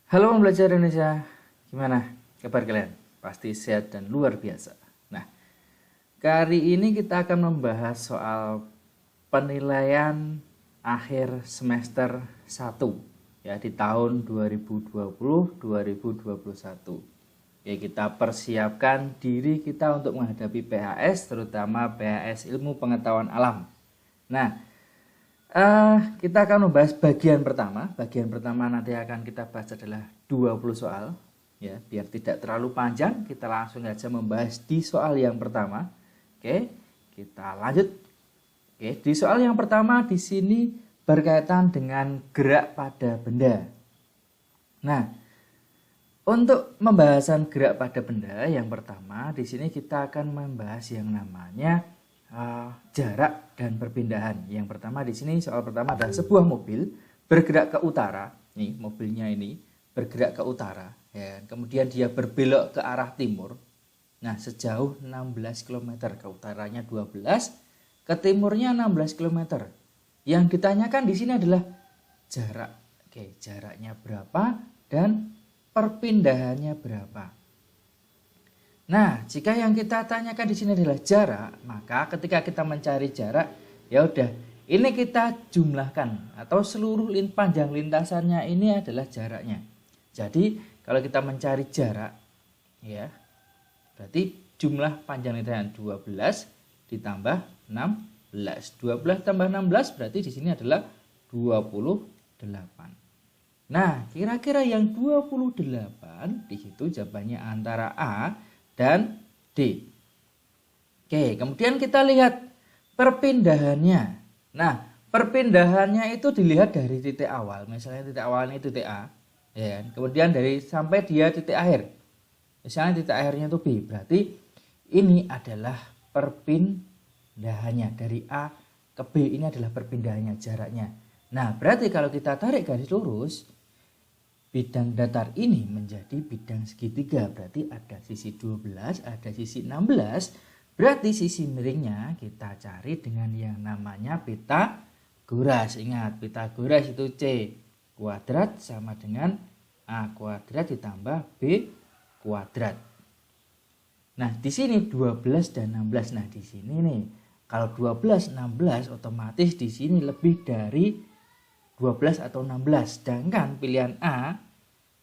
Halo pembelajar Indonesia, gimana kabar kalian? Pasti sehat dan luar biasa. Nah, kali ini kita akan membahas soal penilaian akhir semester 1 ya di tahun 2020-2021. Ya, kita persiapkan diri kita untuk menghadapi PHS, terutama PHS Ilmu Pengetahuan Alam. Nah, kita akan membahas bagian pertama. Bagian pertama nanti akan kita bahas adalah 20 soal. Ya, biar tidak terlalu panjang, kita langsung saja membahas di soal yang pertama. Oke, kita lanjut. Oke, di soal yang pertama di sini berkaitan dengan gerak pada benda. Nah, untuk pembahasan gerak pada benda yang pertama di sini kita akan membahas yang namanya jarak dan perpindahan. Yang pertama di sini soal pertama adalah sebuah mobil bergerak ke utara. Nih, mobilnya ini bergerak ke utara ya. Kemudian dia berbelok ke arah timur. Nah, sejauh 16 km, ke utaranya 12, ke timurnya 16 km. Yang ditanyakan di sini adalah jarak. Oke, jaraknya berapa dan perpindahannya berapa. Nah, jika yang kita tanyakan di sini adalah jarak, maka ketika kita mencari jarak, ya udah, ini kita jumlahkan atau seluruh panjang lintasannya ini adalah jaraknya. Jadi, kalau kita mencari jarak, ya, berarti jumlah panjang lintasan 12 ditambah 16. 12 tambah 16 berarti di sini adalah 28. Nah, kira-kira yang 28 di situ jawabannya antara A dan D. Oke, kemudian kita lihat perpindahannya. Nah, perpindahannya itu dilihat dari titik awal. Misalnya titik awalnya itu titik A, ya. Kemudian dari sampai dia titik akhir. Misalnya titik akhirnya itu B, berarti ini adalah perpindahannya dari A ke B. Ini adalah perpindahannya, jaraknya. Nah, berarti kalau kita tarik garis lurus, bidang datar ini menjadi bidang segitiga, berarti ada sisi 12, ada sisi 16, berarti sisi miringnya kita cari dengan yang namanya Pitagoras. Ingat, Pitagoras itu C kuadrat sama dengan A kuadrat ditambah B kuadrat. Nah, di sini 12 dan 16. Nah, di sini nih, kalau 12, 16 otomatis di sini lebih dari 12 atau 16. Sedangkan pilihan A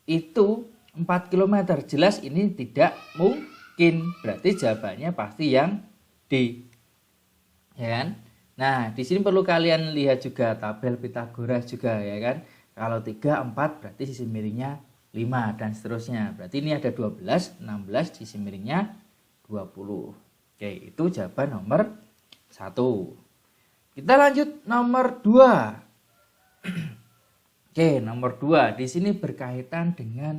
itu 4 km. Jelas ini tidak mungkin. Berarti jawabannya pasti yang D. Ya kan? Nah, di sini perlu kalian lihat juga tabel Pitagoras juga, ya kan? Kalau 3, 4 berarti sisi miringnya 5 dan seterusnya. Berarti ini ada 12, 16, sisi miringnya 20. Oke, itu jawaban nomor 1. Kita lanjut nomor 2. Oke, nomor 2 di sini berkaitan dengan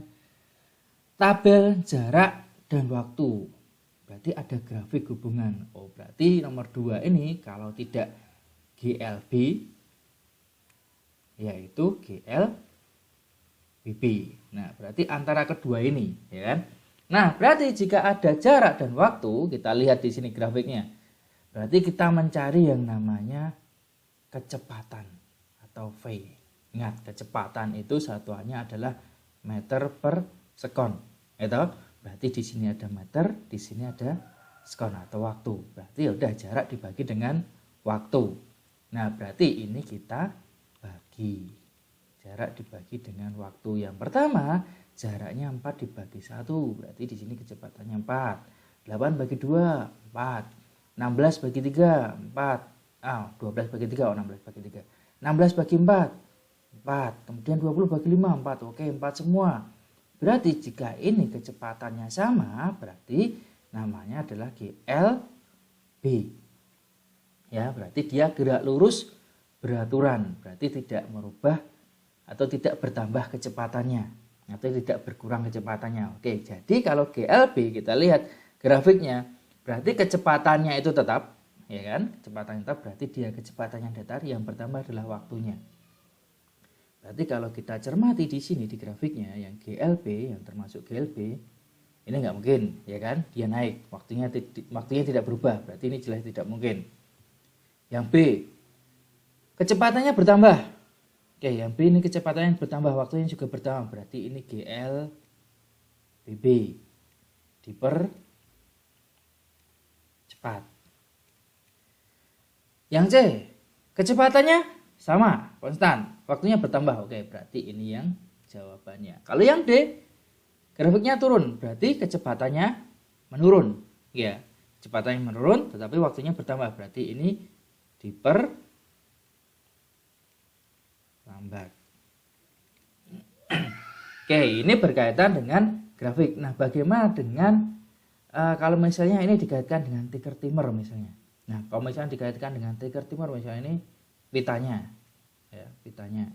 tabel jarak dan waktu. Berarti ada grafik hubungan. Oh, berarti nomor 2 ini kalau tidak GLB yaitu GLBB. Nah, berarti antara kedua ini, ya kan? Nah, berarti jika ada jarak dan waktu, kita lihat di sini grafiknya. Berarti kita mencari yang namanya kecepatan atau V. Ingat, kecepatan itu satuannya adalah meter per sekon. Itu berarti di sini ada meter, di sini ada sekon atau waktu. Berarti udah jarak dibagi dengan waktu. Nah, berarti ini kita bagi. Jarak dibagi dengan waktu. Yang pertama, jaraknya 4 dibagi 1. Berarti di sini kecepatannya 4. 8 bagi 2, 4. 16 bagi 3, 4. 12 bagi 3, 16 bagi 3. 16 bagi 4. 4, kemudian 20 bagi 5, 4. Oke, 4 semua. Berarti jika ini kecepatannya sama, berarti namanya adalah GLB. Ya, berarti dia gerak lurus beraturan, berarti tidak merubah atau tidak bertambah kecepatannya atau tidak berkurang kecepatannya. Oke, jadi kalau GLB kita lihat grafiknya, berarti kecepatannya itu tetap, ya kan? Kecepatannya tetap berarti dia kecepatannya datar, yang pertama adalah waktunya. Berarti kalau kita cermati di sini di grafiknya yang GLB, yang termasuk GLB, ini nggak mungkin, ya kan? Dia naik, waktunya tidak berubah, berarti ini jelas tidak mungkin. Yang B, kecepatannya bertambah. Oke, yang B ini kecepatan yang bertambah, waktunya juga bertambah, berarti ini GL BB dipercepat. Yang C, kecepatannya sama, konstan, waktunya bertambah. Oke, berarti ini yang jawabannya. Kalau yang D, grafiknya turun, berarti kecepatannya menurun. Ya, kecepatannya menurun, tetapi waktunya bertambah, berarti ini diperlambat. Oke, ini berkaitan dengan grafik. Nah, bagaimana dengan kalau misalnya ini dikaitkan dengan ticker timer misalnya. Nah, kalau misalnya dikaitkan dengan ticker timer misalnya ini pitanya, ya, pitanya.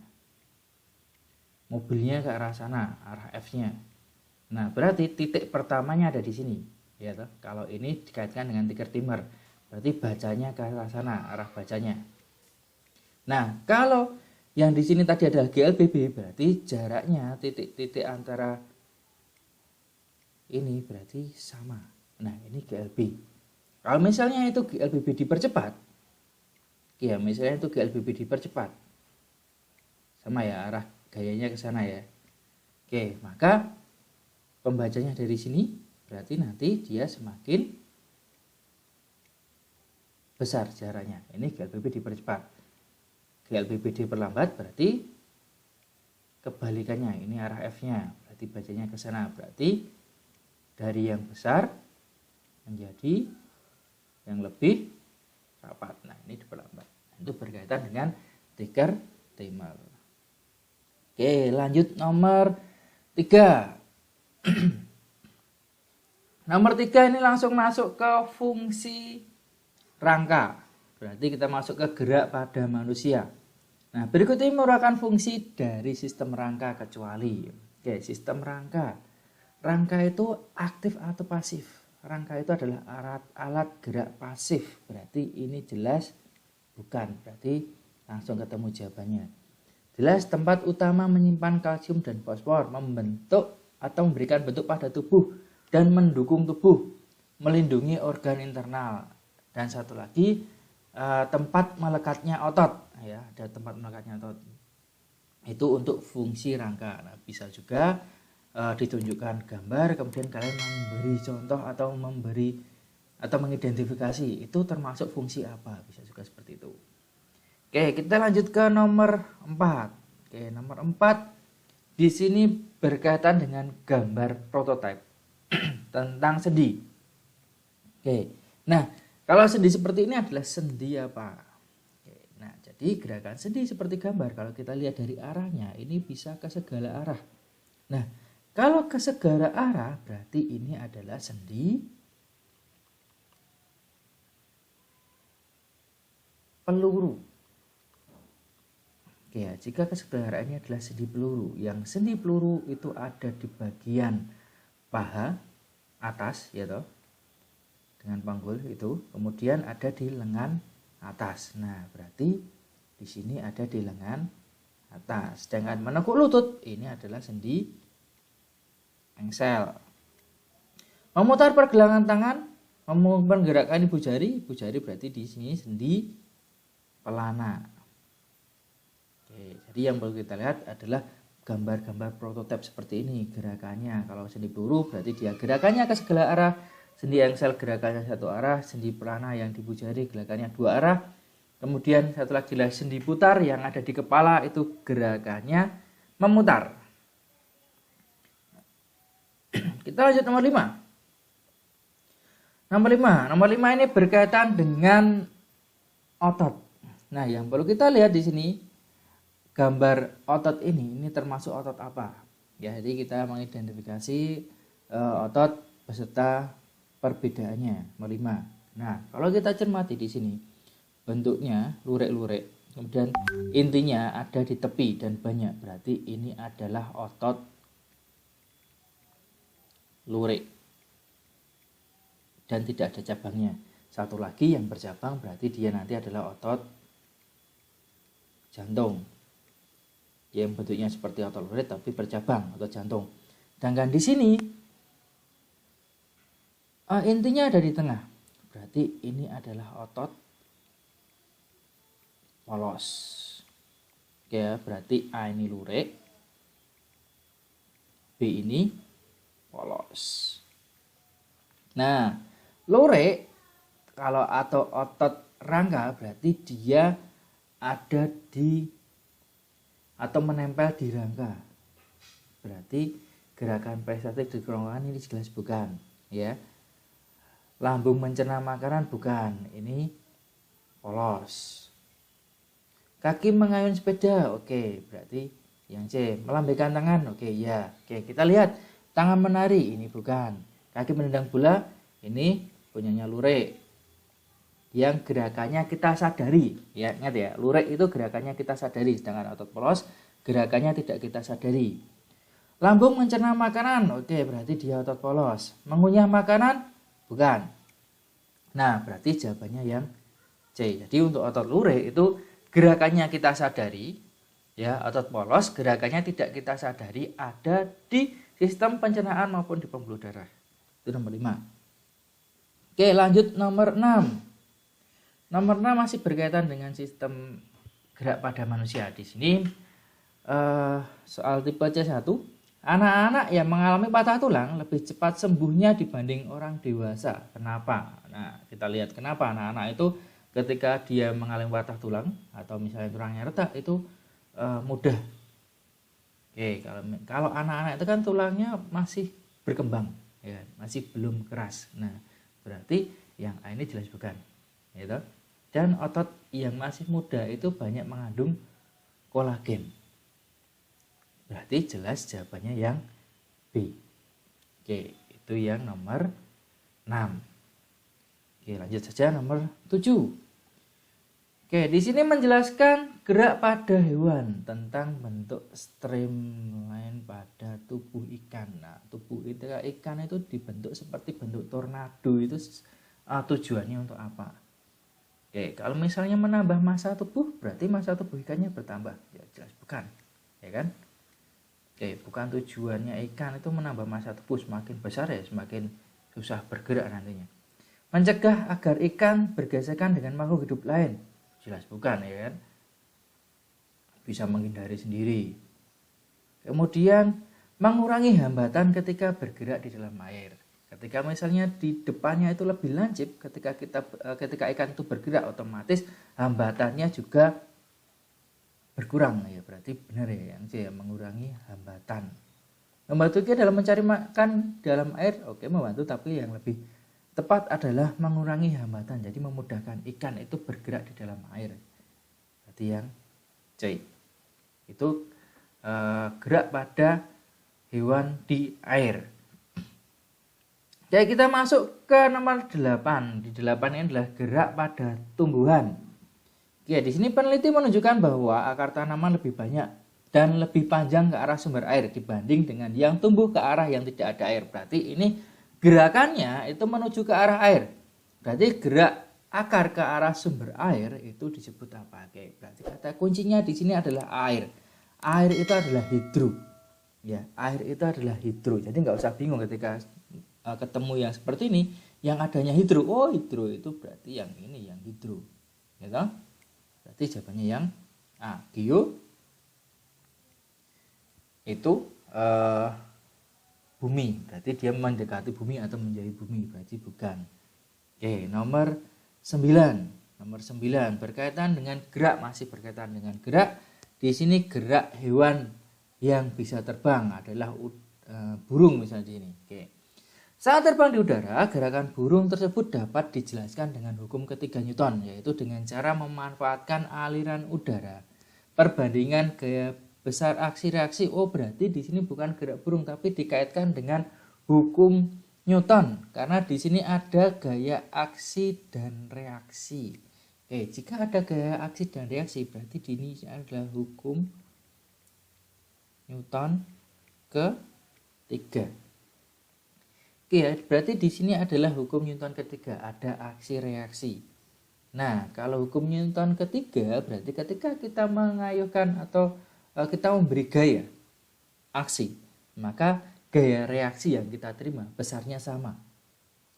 Mobilnya ke arah sana, arah F-nya. Nah, berarti titik pertamanya ada di sini, ya toh. Kalau ini dikaitkan dengan ticker timer, berarti bacanya ke arah sana, arah bacanya. Nah, kalau yang di sini tadi adalah GLBB, berarti jaraknya titik-titik antara ini berarti sama. Nah, ini GLB. Kalau misalnya itu GLBB dipercepat, ya misalnya itu GLBB dipercepat, sama ya, arah gayanya ke sana ya. Oke, maka pembacanya dari sini berarti nanti dia semakin besar jaraknya. Ini GLBB dipercepat. GLBB diperlambat berarti kebalikannya, ini arah F-nya, berarti bacanya ke sana, berarti dari yang besar menjadi yang lebih rapat. Nah, ini diperlambat. Itu berkaitan dengan ticker timer. Oke, lanjut nomor 3. Nomor 3 ini langsung masuk ke fungsi rangka. Berarti kita masuk ke gerak pada manusia. Nah, berikut ini merupakan fungsi dari sistem rangka kecuali. Oke, sistem rangka. Rangka itu aktif atau pasif? Rangka itu adalah alat gerak pasif. Berarti ini jelas bukan. Berarti langsung ketemu jawabannya. Jelas tempat utama menyimpan kalsium dan fosfor, membentuk atau memberikan bentuk pada tubuh dan mendukung tubuh, melindungi organ internal. Dan satu lagi, tempat melekatnya otot, ya, ada tempat melekatnya otot. Itu untuk fungsi rangka. Nah, bisa juga ditunjukkan gambar, kemudian kalian memberi contoh atau mengidentifikasi itu termasuk fungsi apa, bisa juga seperti itu. Oke, kita lanjut ke nomor 4. Oke, nomor 4 di sini berkaitan dengan gambar prototipe tentang sendi. Oke, nah kalau sendi seperti ini adalah sendi apa? Oke, nah, jadi gerakan sendi seperti gambar, kalau kita lihat dari arahnya, ini bisa ke segala arah. Nah, kalau ke segala arah, berarti ini adalah sendi peluru. Oke, ya, jika ke segala arah ini adalah sendi peluru. Yang sendi peluru itu ada di bagian paha atas, ya toh, dengan panggul itu, kemudian ada di lengan atas. Nah, berarti di sini ada di lengan atas. Dengan menekuk lutut, ini adalah sendi engsel. Memutar pergelangan tangan, menggerakkan ibu jari berarti di sini sendi pelana. Oke, jadi yang perlu kita lihat adalah gambar-gambar prototipe seperti ini gerakannya. Kalau sendi peluru berarti dia gerakannya ke segala arah. Sendi engsel gerakannya satu arah, sendi pelana yang di ibu jari gerakannya dua arah. Kemudian satu lagi lah sendi putar yang ada di kepala, itu gerakannya memutar. Kita lanjut nomor 5. Nomor 5 ini berkaitan dengan otot. Nah, yang perlu kita lihat di sini gambar otot ini termasuk otot apa? Ya, jadi kita mengidentifikasi otot beserta perbedaannya, nomor 5. Nah, kalau kita cermati di sini, bentuknya lurik-lurik, kemudian intinya ada di tepi dan banyak, berarti ini adalah otot lurik dan tidak ada cabangnya. Satu lagi yang bercabang berarti dia nanti adalah otot jantung, yang bentuknya seperti otot lurik tapi bercabang, otot jantung. Sedangkan di sini intinya ada di tengah, berarti ini adalah otot polos. Oke ya, berarti A ini lurik, B ini polos. Nah, lurik kalau atau otot rangka berarti dia ada di atau menempel di rangka. Berarti gerakan peristaltik di kerongkongan ini jelas bukan, ya. Lambung mencerna makanan bukan, ini polos. Kaki mengayun sepeda, oke, berarti yang C. Melambaikan tangan, oke, ya. Oke, kita lihat tangan menari, ini bukan. Kaki menendang bola, ini punyanya lurik. Yang gerakannya kita sadari, ya, ingat ya, lurik itu gerakannya kita sadari, sedangkan otot polos gerakannya tidak kita sadari. Lambung mencerna makanan, oke, berarti dia otot polos. Mengunyah makanan, bukan. Nah, berarti jawabannya yang C. Jadi untuk otot lurik itu gerakannya kita sadari, ya, otot polos gerakannya tidak kita sadari, ada di sistem pencernaan maupun di pembuluh darah. Itu nomor 5. Oke, lanjut nomor 6. Nomor 6 masih berkaitan dengan sistem gerak pada manusia. Di sini soal tipe C1, anak-anak yang mengalami patah tulang lebih cepat sembuhnya dibanding orang dewasa. Kenapa? Nah, kita lihat kenapa anak-anak itu ketika dia mengalami patah tulang atau misalnya tulangnya retak itu mudah. Oke, kalau anak-anak itu kan tulangnya masih berkembang, ya, masih belum keras. Nah, berarti yang A ini jelas bukan, gitu. Dan otot yang masih muda itu banyak mengandung kolagen. Berarti jelas jawabannya yang B. Oke, itu yang nomor 6. Oke, lanjut saja nomor 7. Oke, di sini menjelaskan gerak pada hewan tentang bentuk streamline pada tubuh ikan. Nah, tubuh ikan itu dibentuk seperti bentuk tornado, itu tujuannya untuk apa? Oke, kalau misalnya menambah massa tubuh, berarti massa tubuh ikannya bertambah. Ya, jelas bukan, ya kan? Oke, bukan tujuannya ikan itu menambah massa tubuh, semakin besar ya semakin susah bergerak nantinya. Mencegah agar ikan bergesekan dengan makhluk hidup lain. Jelas bukan, ya kan? Bisa menghindari sendiri. Kemudian mengurangi hambatan ketika bergerak di dalam air. Ketika misalnya di depannya itu lebih lancip, ketika ikan itu bergerak otomatis hambatannya juga berkurang, ya, berarti benar ya yang C, mengurangi hambatan. Membantu ikan dalam mencari makan dalam air, oke, membantu, tapi yang lebih tepat adalah mengurangi hambatan, jadi memudahkan ikan itu bergerak di dalam air. Berarti yang C. Itu gerak pada hewan di air. Jadi kita masuk ke nomor 8. Di 8 ini adalah gerak pada tumbuhan. Oke, di sini peneliti menunjukkan bahwa akar tanaman lebih banyak dan lebih panjang ke arah sumber air dibanding dengan yang tumbuh ke arah yang tidak ada air. Berarti ini gerakannya itu menuju ke arah air. Berarti gerak akar ke arah sumber air itu disebut apa? Oke, berarti kata kuncinya di sini adalah air. Air itu adalah hidro. Ya, air itu adalah hidro. Jadi nggak usah bingung ketika ketemu yang seperti ini, yang adanya hidro. Oh, hidro itu berarti yang ini, yang hidro. Ya toh? Berarti jawabannya yang A. Geo itu bumi, berarti dia mendekati bumi atau menjadi bumi, berarti bukan. Oke, nomor 9. Nomor 9 berkaitan dengan gerak, masih berkaitan dengan gerak. Di sini gerak hewan yang bisa terbang adalah burung misalnya di sini. Oke. Saat terbang di udara, gerakan burung tersebut dapat dijelaskan dengan hukum ketiga Newton, yaitu dengan cara memanfaatkan aliran udara. Perbandingan gaya besar aksi reaksi, oh berarti di sini bukan gerak burung tapi dikaitkan dengan hukum Newton, karena di sini ada gaya aksi dan reaksi. Jika ada gaya aksi dan reaksi, berarti di sini adalah hukum Newton ketiga. Berarti di sini adalah hukum Newton ketiga, ada aksi reaksi. Nah, kalau hukum Newton ketiga berarti ketika kita mengayuhkan atau kita memberi gaya aksi, maka gaya reaksi yang kita terima besarnya sama.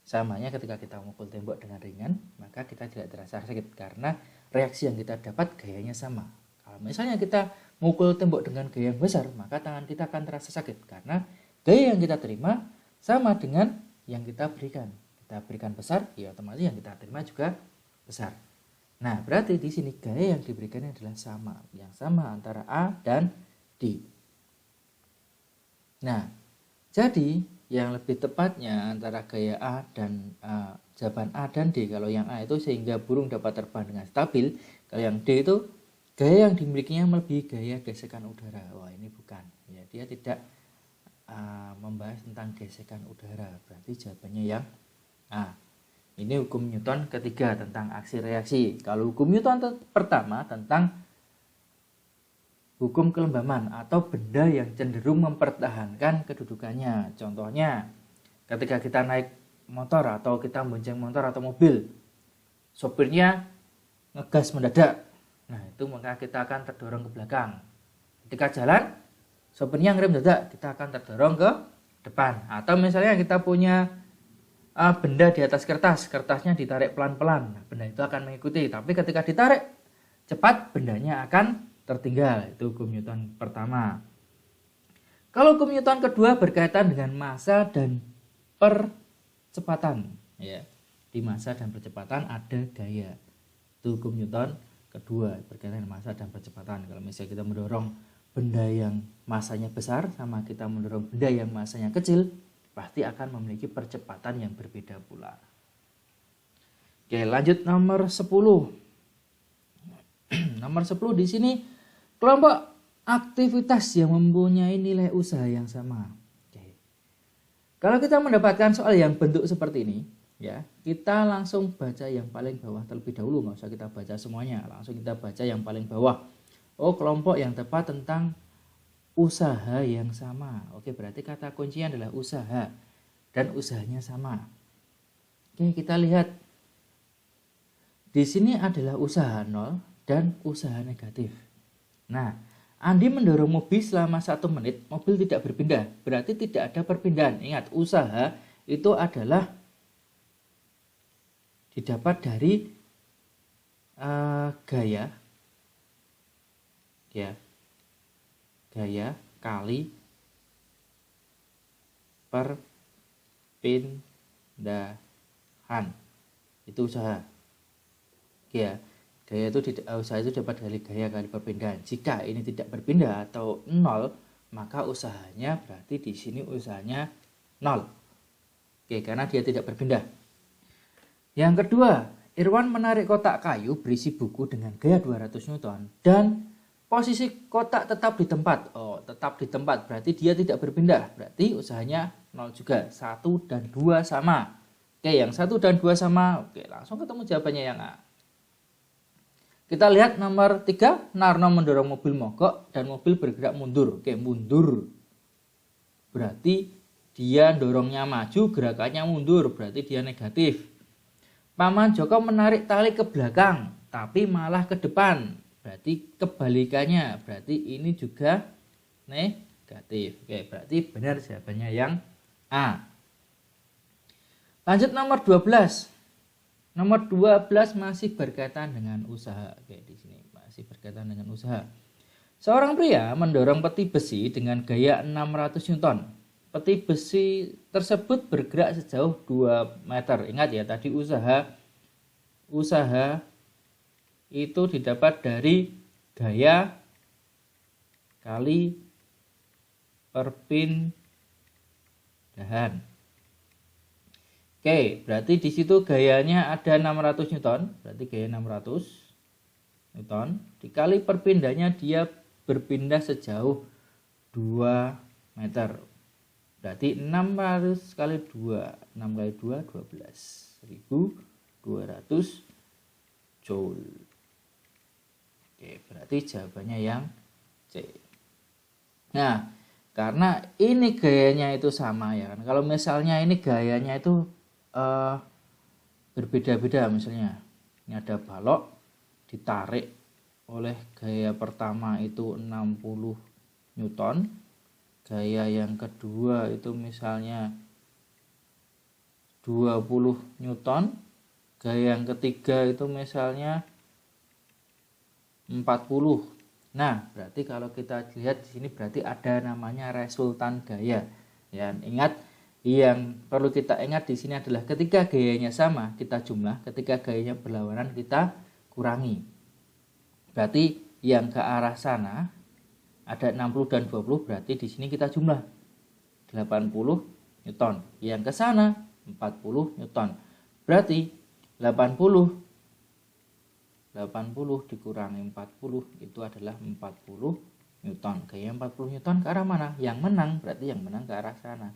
Samanya ketika kita memukul tembok dengan ringan, maka kita tidak terasa sakit karena reaksi yang kita dapat gayanya sama. Kalau Misalnya kita mukul tembok dengan gaya yang besar, maka tangan kita akan terasa sakit karena gaya yang kita terima sama dengan yang kita berikan. Kita berikan besar, ya otomatis yang kita terima juga besar. Nah, berarti di sini gaya yang diberikan adalah sama, yang sama antara A dan D. Nah, jadi yang lebih tepatnya antara gaya A dan jawaban A dan D, kalau yang A itu sehingga burung dapat terbang dengan stabil, kalau yang D itu gaya yang dimilikinya melebihi gaya gesekan udara. Wah, ini bukan, ya, dia tidak membahas tentang gesekan udara, berarti jawabannya yang A. Ini hukum Newton ketiga tentang aksi reaksi. Kalau hukum Newton pertama tentang hukum kelembaman atau benda yang cenderung mempertahankan kedudukannya. Contohnya, ketika kita naik motor atau kita bonceng motor atau mobil, sopirnya ngegas mendadak. Nah, itu maka kita akan terdorong ke belakang. Ketika jalan, sopirnya ngerem mendadak, kita akan terdorong ke depan. Atau misalnya kita punya benda di atas kertas, kertasnya ditarik pelan-pelan, benda itu akan mengikuti. Tapi ketika ditarik cepat, bendanya akan tertinggal. Itu hukum Newton pertama. Kalau hukum Newton kedua berkaitan dengan massa dan percepatan, ya. Di massa dan percepatan ada gaya. Itu hukum Newton kedua berkaitan dengan massa dan percepatan. Kalau misalnya kita mendorong benda yang massanya besar sama kita mendorong benda yang massanya kecil, pasti akan memiliki percepatan yang berbeda pula. Oke, lanjut nomor 10. Nomor 10 di sini kelompok aktivitas yang mempunyai nilai usaha yang sama. Oke. Kalau kita mendapatkan soal yang bentuk seperti ini, ya, kita langsung baca yang paling bawah terlebih dahulu, nggak usah kita baca semuanya, langsung kita baca yang paling bawah. Oh, kelompok yang tepat tentang usaha yang sama. Oke, berarti kata kuncinya adalah usaha dan usahanya sama. Oke, kita lihat di sini adalah usaha 0 dan usaha negatif. Nah, Andi mendorong mobil selama 1 menit, mobil tidak berpindah, berarti tidak ada perpindahan. Ingat, usaha itu adalah didapat dari gaya, ya, gaya kali perpindahan, itu usaha. Ya, gaya itu usaha itu dapat dari gaya kali perpindahan. Jika ini tidak berpindah atau 0, maka usahanya berarti di sini usahanya 0. Oke, karena dia tidak berpindah. Yang kedua, Irwan menarik kotak kayu berisi buku dengan gaya 200 Newton dan posisi kotak tetap di tempat. Oh, tetap di tempat berarti dia tidak berpindah. Berarti usahanya 0 juga. 1 dan 2 sama. Oke, yang 1 dan 2 sama. Oke, langsung ketemu jawabannya yang A. Kita lihat nomor 3, Narno mendorong mobil mogok dan mobil bergerak mundur. Oke, mundur. Berarti dia dorongnya maju, gerakannya mundur, berarti dia negatif. Paman Joko menarik tali ke belakang, tapi malah ke depan. Berarti kebalikannya, berarti ini juga negatif. Oke, berarti benar jawabannya yang A. Lanjut nomor 12. Nomor 12 masih berkaitan dengan usaha. Oke, di sini masih berkaitan dengan usaha. Seorang pria mendorong peti besi dengan gaya 600 Newton. Peti besi tersebut bergerak sejauh 2 meter. Ingat ya, tadi usaha itu didapat dari gaya kali perpindahan. Oke, berarti di situ gayanya ada 600 Newton, berarti gaya 600 Newton dikali perpindahnya dia berpindah sejauh 2 meter. Berarti 600 kali 2, 6 kali 2 12, 1200 Joule. Oke, berarti jawabannya yang C. Nah, karena ini gayanya itu sama ya kan. Kalau misalnya ini gayanya itu berbeda-beda, misalnya ini ada balok ditarik oleh gaya pertama itu 60 Newton, gaya yang kedua itu misalnya 20 Newton, gaya yang ketiga itu misalnya 40. Nah, berarti kalau kita lihat di sini berarti ada namanya resultan gaya. Ya, ingat yang perlu kita ingat di sini adalah ketika gayanya sama kita jumlah, ketika gayanya berlawanan kita kurangi. Berarti yang ke arah sana ada 60 dan 20, berarti di sini kita jumlah 80 Newton. Yang ke sana 40 Newton. Berarti 80 dikurangi 40 itu adalah 40 Newton. Gaya 40 Newton ke arah mana? Yang menang berarti yang menang ke arah sana.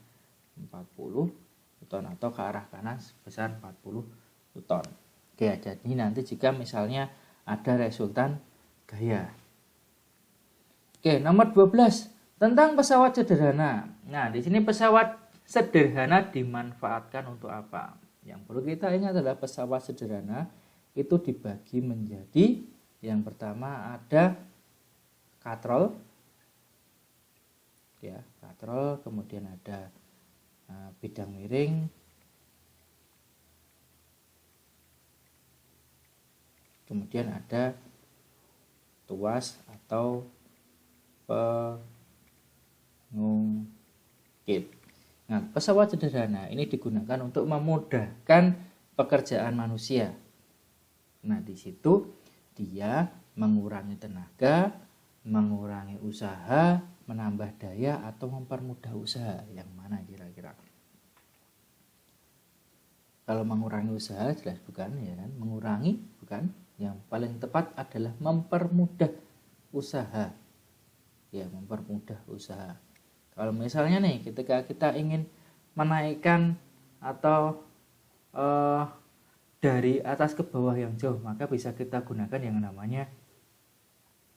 40 Newton atau ke arah kanan sebesar 40 Newton. Oke, jadi nanti jika misalnya ada resultan gaya. Oke, nomor 12 tentang pesawat sederhana. Nah, di sini pesawat sederhana dimanfaatkan untuk apa? Yang perlu kita ingat adalah pesawat sederhana itu dibagi menjadi yang pertama ada katrol, ya katrol, kemudian ada bidang miring, kemudian ada tuas atau pengungkit. Nah, pesawat sederhana ini digunakan untuk memudahkan pekerjaan manusia. Nah, di situ dia mengurangi tenaga, mengurangi usaha, menambah daya atau mempermudah usaha. Yang mana kira-kira? Kalau mengurangi usaha jelas bukan, ya kan? Mengurangi bukan. Yang paling tepat adalah mempermudah usaha. Ya, mempermudah usaha. Kalau misalnya nih ketika kita ingin menaikkan atau dari atas ke bawah yang jauh, maka bisa kita gunakan yang namanya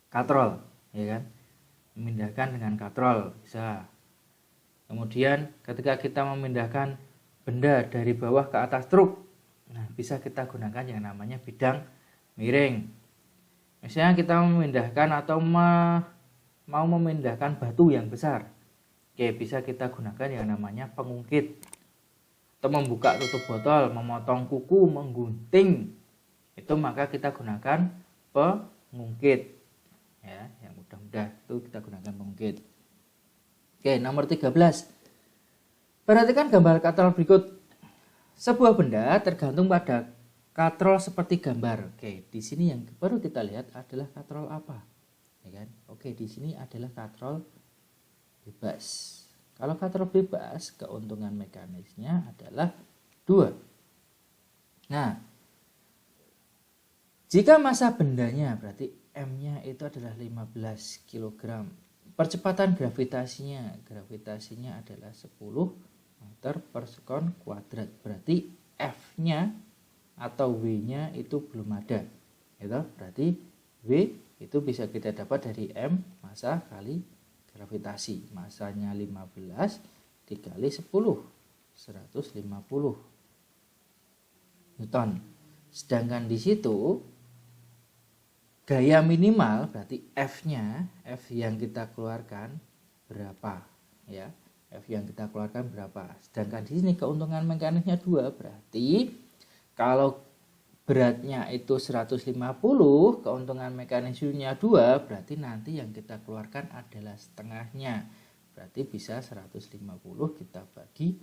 katrol, ya kan? Memindahkan dengan katrol bisa. Kemudian ketika kita memindahkan benda dari bawah ke atas truk, nah bisa kita gunakan yang namanya bidang miring. Misalnya kita memindahkan atau mau memindahkan batu yang besar, oke, bisa kita gunakan yang namanya pengungkit. Atau membuka tutup botol, memotong kuku, menggunting, itu maka kita gunakan pengungkit. Ya, yang mudah-mudah itu kita gunakan pengungkit. Oke, nomor 13. Perhatikan gambar katrol berikut. Sebuah benda tergantung pada katrol seperti gambar. Oke, di sini yang baru kita lihat adalah katrol apa? Ya kan? Oke, di sini adalah katrol bebas. Kalau katrol bebas, keuntungan mekanisnya adalah 2. Nah, jika massa bendanya berarti M-nya itu adalah 15 kg. Percepatan gravitasinya adalah 10 meter per sekon kuadrat. Berarti F-nya atau W-nya itu belum ada. Gitu? Berarti W itu bisa kita dapat dari M massa kali gravitasi. Masanya 15 dikali 10, 150 Newton. Sedangkan di situ gaya minimal berarti F-nya, F yang kita keluarkan berapa, ya? F yang kita keluarkan berapa? Sedangkan di sini keuntungan mekanisnya 2, berarti kalau beratnya itu 150, keuntungan mekanisnya 2, berarti nanti yang kita keluarkan adalah setengahnya. Berarti bisa 150 kita bagi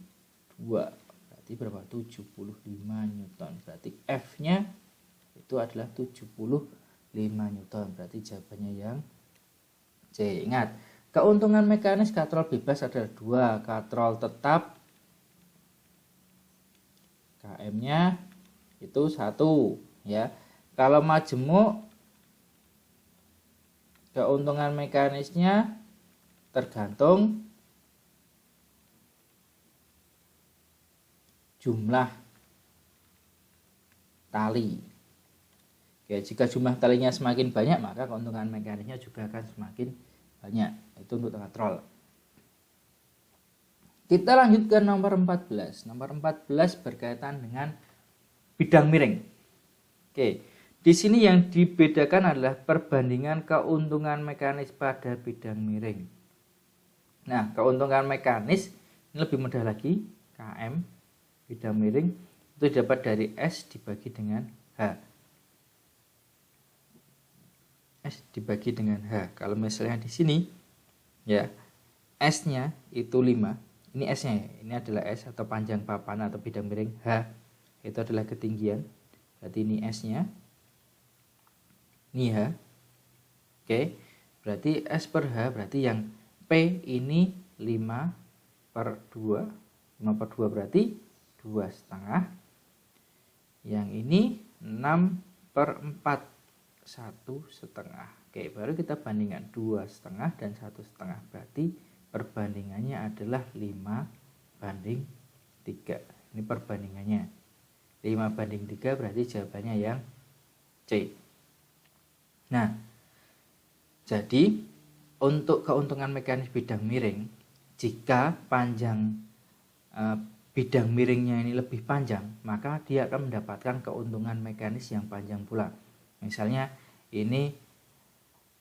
2. Berarti berapa? 75 Newton. Berarti F-nya itu adalah 75 Newton. Berarti jawabannya yang C. Ingat, keuntungan mekanis katrol bebas adalah 2. Katrol tetap KM-nya itu 1, ya. Kalau majemuk keuntungan mekanisnya tergantung jumlah tali. Oke, jika jumlah talinya semakin banyak, maka keuntungan mekanisnya juga akan semakin banyak. Itu untuk katrol. Kita lanjut ke nomor 14. Nomor 14 berkaitan dengan bidang miring. Oke, di sini yang dibedakan adalah perbandingan keuntungan mekanis pada bidang miring. Nah, keuntungan mekanis ini lebih mudah lagi. KM bidang miring itu dapat dari S dibagi dengan H. S dibagi dengan H. Kalau misalnya di sini ya S-nya itu 5. Ini S-nya ya. Ini adalah S atau panjang papan atau bidang miring. H itu adalah ketinggian. Berarti ini S-nya. Ini H. Oke. Berarti S per H berarti yang P ini 5/2. 5/2 berarti 2,5. Yang ini 6/4. 1,5. Oke, baru kita bandingkan 2,5 dan 1,5. Berarti perbandingannya adalah 5/3. Ini perbandingannya 5/3 berarti jawabannya yang C. Nah, jadi untuk keuntungan mekanis bidang miring, jika panjang bidang miringnya ini lebih panjang, maka dia akan mendapatkan keuntungan mekanis yang panjang pula. Misalnya ini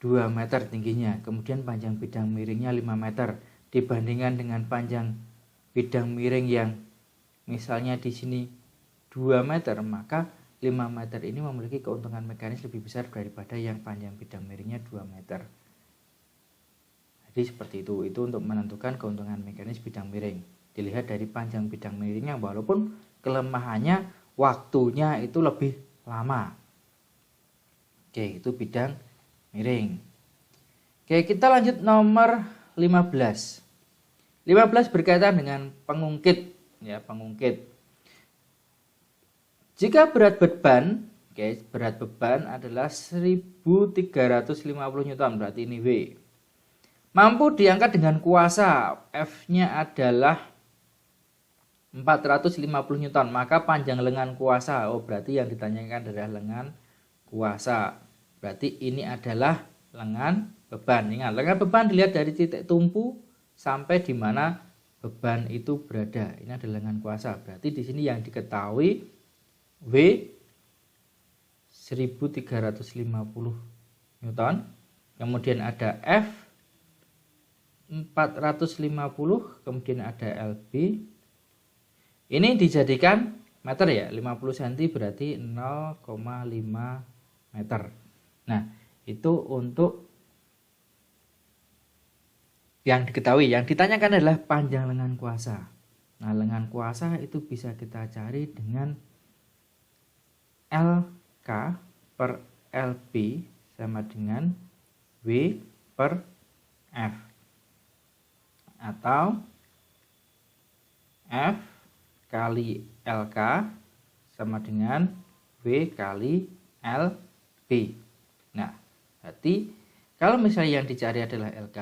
2 meter tingginya, kemudian panjang bidang miringnya 5 meter, dibandingkan dengan panjang bidang miring yang misalnya di sini 2 meter, maka 5 meter ini memiliki keuntungan mekanis lebih besar daripada yang panjang bidang miringnya 2 meter. Jadi seperti itu untuk menentukan keuntungan mekanis bidang miring. Dilihat dari panjang bidang miringnya, walaupun kelemahannya waktunya itu lebih lama. Oke, itu bidang miring. Oke, kita lanjut nomor 15. 15 berkaitan dengan pengungkit ya, pengungkit. Jika berat beban, berat beban adalah 1350 Newton, berarti ini W. Mampu diangkat dengan kuasa, F-nya adalah 450 Newton, maka panjang lengan kuasa, berarti yang ditanyakan adalah lengan kuasa. Berarti ini adalah lengan beban. Ingat, lengan beban dilihat dari titik tumpu sampai di mana beban itu berada. Ini adalah lengan kuasa. Berarti di sini yang diketahui W 1350 Newton. Kemudian ada F 450, kemudian ada LB. Ini dijadikan meter ya, 50 cm berarti 0,5 meter. Nah, itu untuk yang diketahui. Yang ditanyakan adalah panjang lengan kuasa. Nah, lengan kuasa itu bisa kita cari dengan LK per LB sama dengan W per F. Atau F kali LK sama dengan W kali LB. Nah, berarti kalau misalnya yang dicari adalah LK,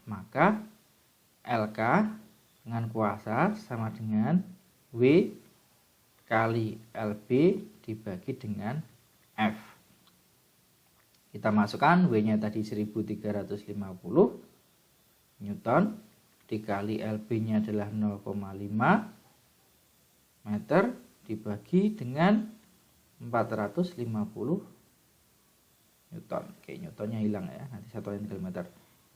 maka LK dengan kuasa sama dengan W kali LB dibagi dengan F. Kita masukkan W-nya tadi 1350 Newton dikali LB-nya adalah 0,5 meter dibagi dengan 450 Newton. Oke, Newtonnya hilang ya, nanti satuan kilometer.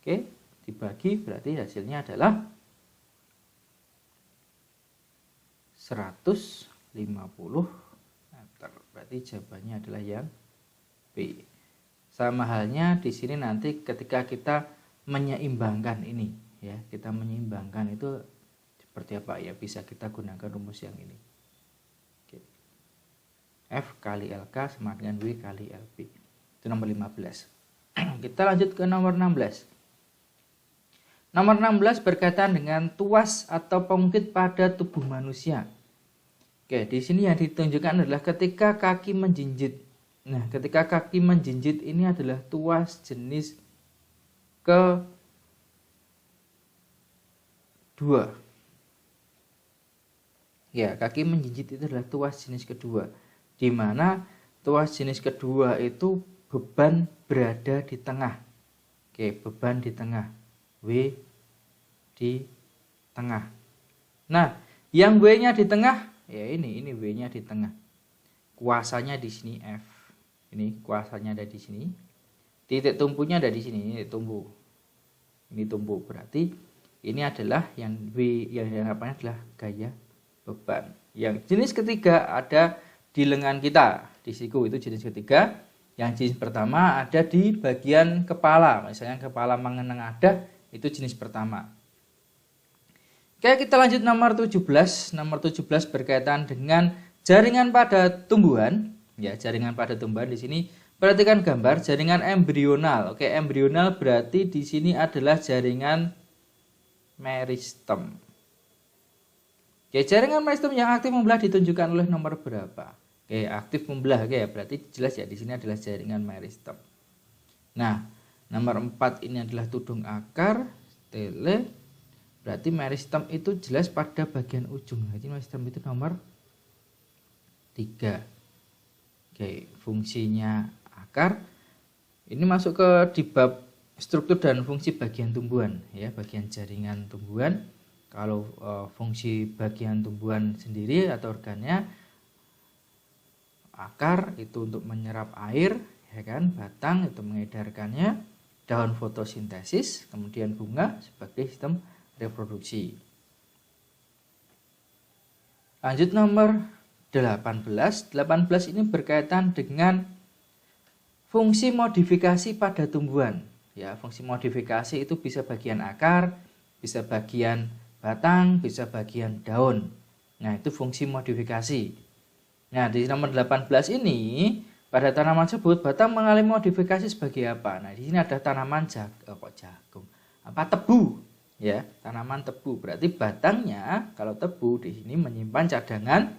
Oke, dibagi berarti hasilnya adalah 150 meter. Berarti jawabannya adalah yang B. Sama halnya di sini nanti ketika kita menyeimbangkan ini ya, kita menyeimbangkan itu seperti apa ya, bisa kita gunakan rumus yang ini. Oke. F kali LK sama dengan W kali LB. Itu nomor 15. Kita lanjut ke nomor 16. Nomor 16 berkaitan dengan tuas atau pengungkit pada tubuh manusia. Oke, di sini yang ditunjukkan adalah ketika kaki menjinjit. Nah, ketika kaki menjinjit ini adalah tuas jenis kedua. Ya, kaki menjinjit itu adalah tuas jenis kedua. Di mana tuas jenis kedua itu beban berada di tengah. Oke, beban di tengah. W di tengah. Nah, yang W-nya di tengah, ya ini W-nya di tengah. Kuasanya di sini F. Ini kuasanya ada di sini. Titik tumpunya ada di sini, ini tumpu. Ini tumpu. Berarti ini adalah yang W yang diharapkan adalah gaya beban. Yang jenis ketiga ada di lengan kita, di siku itu jenis ketiga. Yang jenis pertama ada di bagian kepala, misalnya kepala mengenadah, itu jenis pertama. Oke, kita lanjut nomor 17. Nomor 17 berkaitan dengan jaringan pada tumbuhan. Ya, jaringan pada tumbuhan di sini perhatikan gambar jaringan embrional. Oke, embrional berarti di sini adalah jaringan meristem. Oke, jaringan meristem yang aktif membelah ditunjukkan oleh nomor berapa? Oke, aktif membelah. Oke, berarti jelas ya di sini adalah jaringan meristem. Nah, nomor 4 ini adalah tudung akar, tele. Berarti meristem itu jelas pada bagian ujung. Jadi meristem itu nomor 3. Oke, fungsinya akar. Ini masuk ke di bab struktur dan fungsi bagian tumbuhan ya, bagian jaringan tumbuhan. Kalau fungsi bagian tumbuhan sendiri atau organnya, akar itu untuk menyerap air, ya kan, batang itu mengedarkannya, daun fotosintesis, kemudian bunga sebagai sistem reproduksi. Lanjut nomor 18. 18 ini berkaitan dengan fungsi modifikasi pada tumbuhan. Ya, fungsi modifikasi itu bisa bagian akar, bisa bagian batang, bisa bagian daun. Nah, itu fungsi modifikasi. Nah, di nomor 18 ini pada tanaman tersebut batang mengalami modifikasi sebagai apa? Nah, di sini ada tanaman tebu. Ya, tanaman tebu. Berarti batangnya kalau tebu di sini menyimpan cadangan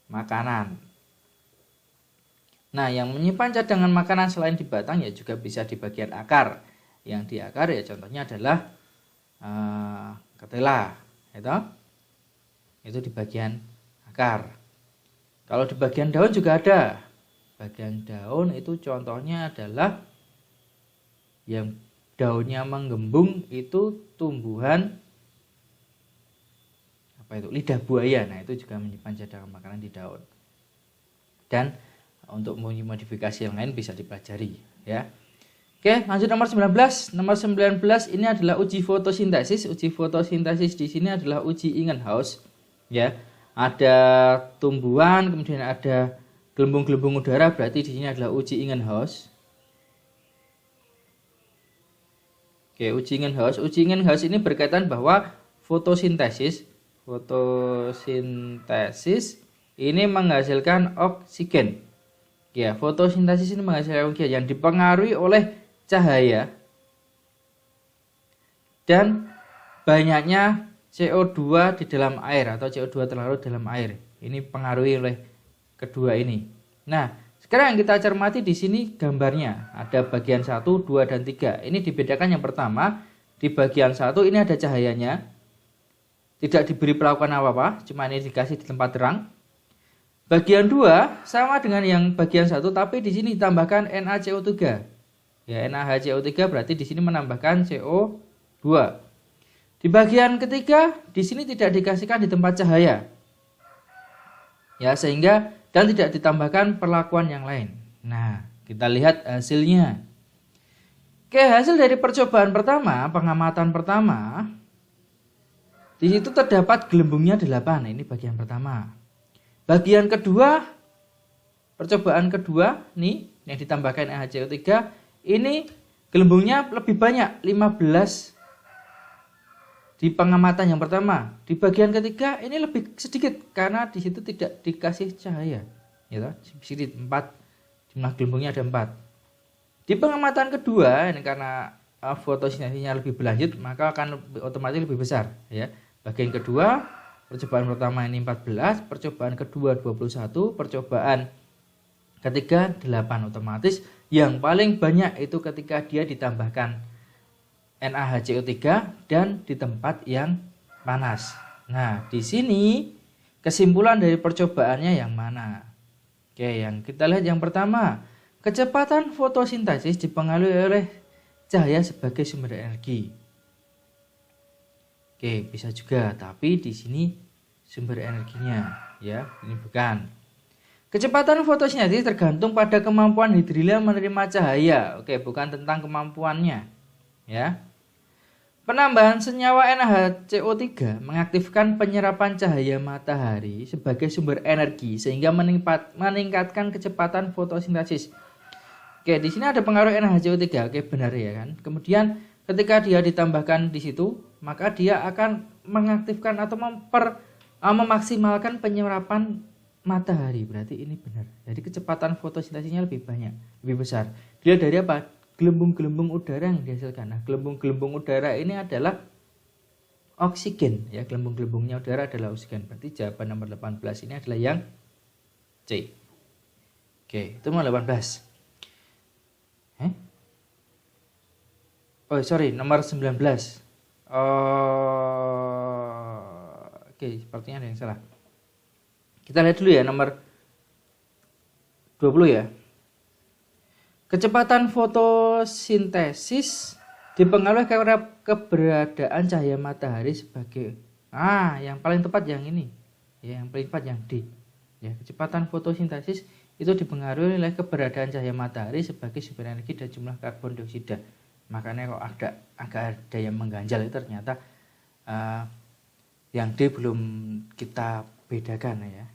makanan. Nah, yang menyimpan cadangan makanan selain di batang ya juga bisa di bagian akar. Yang di akar ya contohnya adalah ketela, itu di bagian akar. Kalau di bagian daun juga ada. Bagian daun itu contohnya adalah yang daunnya menggembung, itu tumbuhan lidah buaya. Nah, itu juga menyimpan cadangan makanan di daun. Dan untuk modifikasi yang lain bisa dipelajari ya. Oke, lanjut nomor 19. Nomor 19 ini adalah uji fotosintesis. Uji fotosintesis di sini adalah uji Ingenhousz ya. Ada tumbuhan, kemudian ada gelembung-gelembung udara, berarti di sini adalah uji Ingenhousz. Oke, uji Ingenhousz. Uji Ingenhousz ini berkaitan bahwa fotosintesis ini menghasilkan oksigen. Ya, fotosintesis ini menghasilkan oksigen yang dipengaruhi oleh cahaya dan banyaknya CO2 di dalam air atau CO2 terlarut dalam air. Ini pengaruhi oleh kedua ini. Nah, sekarang yang kita cermati di sini gambarnya ada bagian 1, 2 dan 3. Ini dibedakan yang pertama, di bagian 1 ini ada cahayanya. Tidak diberi perlakuan apa-apa, cuma ini dikasih di tempat terang. Bagian 2 sama dengan yang bagian 1 tapi di sini ditambahkan NaCO3. Ya, NaHCO3 berarti di sini menambahkan CO2. Di bagian ketiga di sini tidak dikasihkan di tempat cahaya. Ya, sehingga dan tidak ditambahkan perlakuan yang lain. Nah, kita lihat hasilnya. Oke, hasil dari percobaan pertama, pengamatan pertama, di situ terdapat gelembungnya 8. Ini bagian pertama. Bagian kedua, percobaan kedua nih yang ditambahkan NaCO3, ini gelembungnya lebih banyak, 15 di pengamatan yang pertama. Di bagian ketiga ini lebih sedikit karena di situ tidak dikasih cahaya. Ya, sedikit 4, jumlah gelembungnya ada 4. Di pengamatan kedua ini karena fotosintesisnya lebih berlanjut maka akan otomatis lebih besar ya. Bagian kedua, percobaan pertama ini 14, percobaan kedua 21, percobaan ketiga 8. Otomatis yang paling banyak itu ketika dia ditambahkan NaHCO3 dan di tempat yang panas. Nah, di sini kesimpulan dari percobaannya yang mana? Oke, yang kita lihat yang pertama, kecepatan fotosintesis dipengaruhi oleh cahaya sebagai sumber energi. Oke, bisa juga, tapi di sini sumber energinya, ya, ini bukan. Kecepatan fotosintesis tergantung pada kemampuan hidrilla menerima cahaya. Oke, bukan tentang kemampuannya, ya. Penambahan senyawa NaHCO3 mengaktifkan penyerapan cahaya matahari sebagai sumber energi sehingga meningkatkan kecepatan fotosintesis. Oke, di sini ada pengaruh NaHCO3. Oke, benar ya kan. Kemudian ketika dia ditambahkan di situ, maka dia akan mengaktifkan atau memaksimalkan penyerapan matahari. Berarti ini benar. Jadi kecepatan fotosintesisnya lebih banyak, lebih besar. Dia dari apa? Gelembung-gelembung udara yang dihasilkan. Nah, gelembung-gelembung udara ini adalah oksigen ya. Gelembung-gelembungnya udara adalah oksigen. Berarti jawaban nomor 18 ini adalah yang C. Oke, itu nomor 18. Oh sorry, nomor 19. Oke, sepertinya ada yang salah. Kita lihat dulu ya nomor 20 ya. Kecepatan fotosintesis dipengaruhi karena keberadaan cahaya matahari sebagai yang paling tepat yang ini. Ya, yang paling tepat yang D. Ya, kecepatan fotosintesis itu dipengaruhi oleh keberadaan cahaya matahari sebagai sumber energi dan jumlah karbon dioksida. Makanya kok agak ada yang mengganjal itu ternyata yang D belum kita bedakan ya.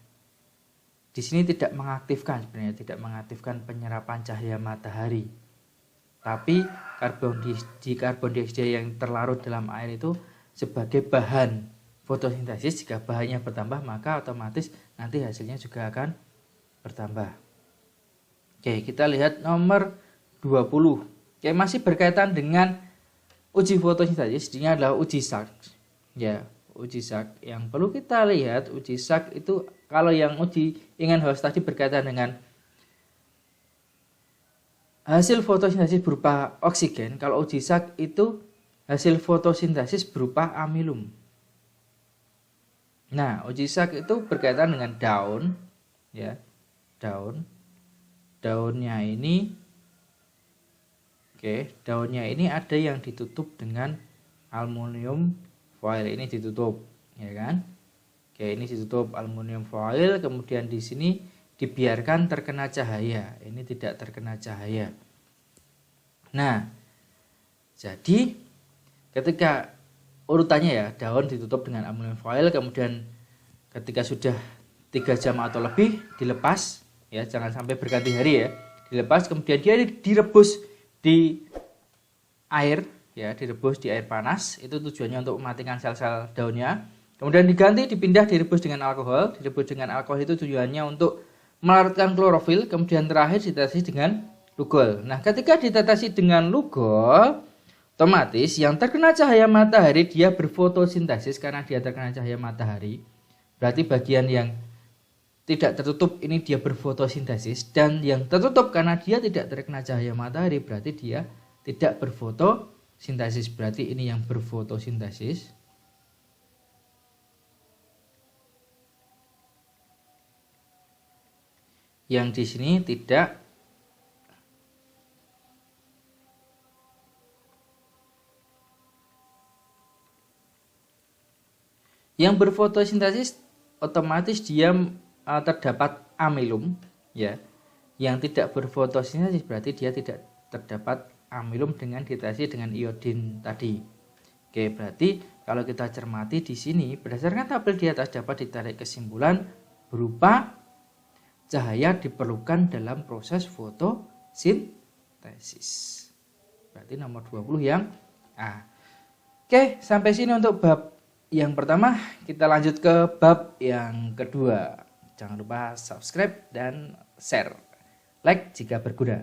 Di sini tidak mengaktifkan sebenarnya, tidak mengaktifkan penyerapan cahaya matahari. Tapi karbon dioksida yang terlarut dalam air itu sebagai bahan fotosintesis. Jika bahannya bertambah maka otomatis nanti hasilnya juga akan bertambah. Oke, kita lihat nomor 20. Oke, masih berkaitan dengan uji fotosintesis. Ini adalah uji Sachs. Ya, uji Sachs. Yang perlu kita lihat uji Sachs itu kalau yang uji Ingenhousz tadi berkaitan dengan hasil fotosintesis berupa oksigen. Kalau uji Sachs itu hasil fotosintesis berupa amilum. Nah, uji Sachs itu berkaitan dengan daun, ya, daun. Daunnya ini, daunnya ini ada yang ditutup dengan aluminium foil. Ini ditutup, ya kan? Ini ditutup aluminium foil. Kemudian di sini dibiarkan terkena cahaya. Ini tidak terkena cahaya. Nah, jadi ketika urutannya ya, daun ditutup dengan aluminium foil, kemudian ketika sudah 3 jam atau lebih dilepas, ya jangan sampai berganti hari ya, dilepas, kemudian dia direbus di air, ya direbus di air panas. Itu tujuannya untuk mematikan sel-sel daunnya. Kemudian diganti, dipindah, direbus dengan alkohol. Direbus dengan alkohol itu tujuannya untuk melarutkan klorofil. Kemudian terakhir ditetes dengan lugol. Nah, ketika ditetesi dengan lugol, otomatis yang terkena cahaya matahari dia berfotosintesis karena dia terkena cahaya matahari. Berarti bagian yang tidak tertutup ini dia berfotosintesis, dan yang tertutup karena dia tidak terkena cahaya matahari berarti dia tidak berfotosintesis. Berarti ini yang berfotosintesis. Yang di sini tidak. Yang berfotosintesis otomatis dia terdapat amilum, ya. Yang tidak berfotosintesis berarti dia tidak terdapat amilum dengan ditreasi dengan iodin tadi. Oke, berarti kalau kita cermati di sini berdasarkan tabel di atas dapat ditarik kesimpulan berupa cahaya diperlukan dalam proses fotosintesis. Berarti nomor 20 yang A. Oke, sampai sini untuk bab yang pertama. Kita lanjut ke bab yang kedua. Jangan lupa subscribe dan share. Like jika berguna.